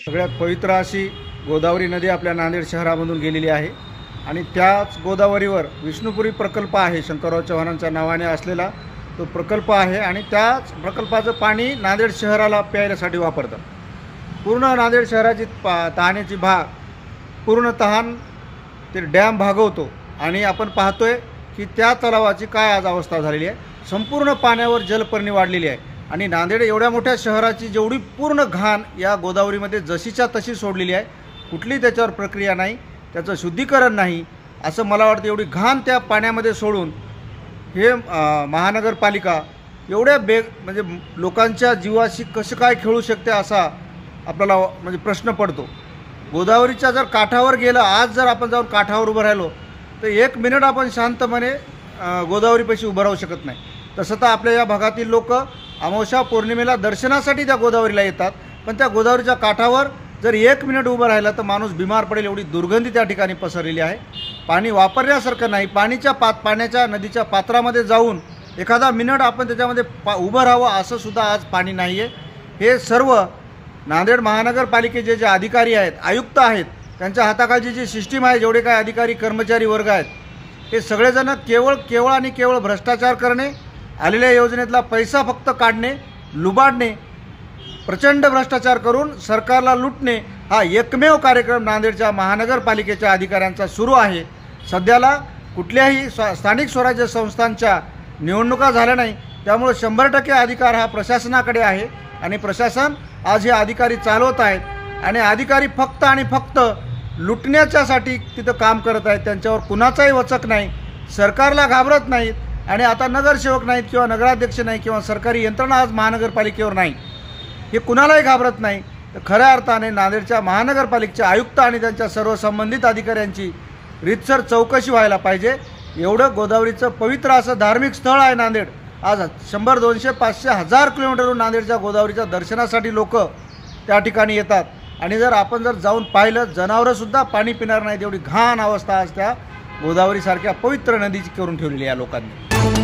सगळ्यात पवित्र अशी गोदावरी नदी आपल्या नांदेड शहरामधून गेलेली आहे आणि त्याच गोदावरीवर विष्णुपुरी प्रकल्प आहे, शंकरराव चव्हाणांच्या नावाने असलेला तो प्रकल्प आहे आणि त्याच प्रकल्पाचं पाणी नांदेड शहराला प्यायल्यासाठी वापरतात। पूर्ण नांदेड शहराची तहाण्याची भाग पूर्ण तहान ते डॅम भागवतो आणि आपण पाहतोय की त्या तलावाची काय आज अवस्था झालेली आहे। संपूर्ण पाण्यावर जलपर्णी वाढलेली आहे आणि नांदेड एवढ्या मोठ्या शहराची जेवढी पूर्ण घाण या गोदावरीमध्ये जशीच्या तशी सोडलेली आहे, कुठली त्याच्यावर प्रक्रिया नाही, त्याचं शुद्धीकरण नाही, असं मला वाटतं। एवढी घाण त्या पाण्यामध्ये सोडून हे महानगरपालिका एवढ्या म्हणजे लोकांच्या जीवाशी कसं काय खेळू शकते असा आपल्याला म्हणजे प्रश्न पडतो। गोदावरीच्या जर काठावर गेलं, आज जर आपण जाऊन काठावर उभं राहिलो तर 1 मिनिट आपण शांतपणे गोदावरीपाशी उभं राहू शकत नाही। तसं तर आपल्या या भागातील लोक अमावस्या पौर्णिमेला दर्शनासाठी त्या गोदावरीला येतात, पण त्या गोदावरीच्या काठावर जर 1 मिनिट उभं राहिलं तर माणूस बिमार पडेल, एवढी दुर्गंधी त्या ठिकाणी पसरलेली आहे। पाणी वापरण्यासारखं नाही, पाण्याच्या नदीच्या पात्रामध्ये जाऊन एखादा मिनिट आपण त्याच्यामध्ये उभं राहावं असं सुद्धा आज पाणी नाही आहे। हे सर्व नांदेड महानगरपालिकेचे जे अधिकारी आहेत, आयुक्त आहेत, त्यांच्या हाताखालची जी सिस्टीम आहे, जेवढे काय अधिकारी कर्मचारी वर्ग आहेत, हे सगळेजण केवळ आणि केवळ भ्रष्टाचार करणे, आलेल्या योजनेतला पैसा फक्त काढणे, लुबाडणे, प्रचंड भ्रष्टाचार करून सरकारला लुटणे हा एकमेव कार्यक्रम नांदेडच्या महानगरपालिकेच्या अधिकाऱ्यांचा सुरू आहे। सध्याला कुठल्याही स्थानिक स्वराज्य संस्थांच्या निवडणुका झाल्या नाही, त्यामुळे 100% अधिकार हा प्रशासनाकडे आहे आणि प्रशासन आज हे अधिकारी चालवत आहेत आणि अधिकारी फक्त आणि फक्त लुटण्याच्यासाठी तिथं काम करत आहेत। त्यांच्यावर कुणाचाही वचक नाही, सरकारला घाबरत नाहीत आणि आता नगरसेवक नाहीत किंवा नगराध्यक्ष नाही किंवा सरकारी यंत्रणा आज महानगरपालिकेवर नाही, हे कुणालाही घाबरत नाही। तर खऱ्या अर्थाने नांदेडच्या महानगरपालिकेचे आयुक्त आणि त्यांच्या सर्व संबंधित अधिकाऱ्यांची रीतसर चौकशी व्हायला पाहिजे। एवढं गोदावरीचं पवित्र असं धार्मिक स्थळ आहे नांदेड। आज 100, 200, 500, 1000 किलोमीटरवरून नांदेडच्या गोदावरीच्या दर्शनासाठी लोक त्या ठिकाणी येतात आणि जर आपण जाऊन पाहिलं, जनावरंसुद्धा पाणी पिणार नाहीत, एवढी घाण अवस्था आज त्या गोदावरीसारख्या पवित्र नदीची करून ठेवलेली या लोकांनी।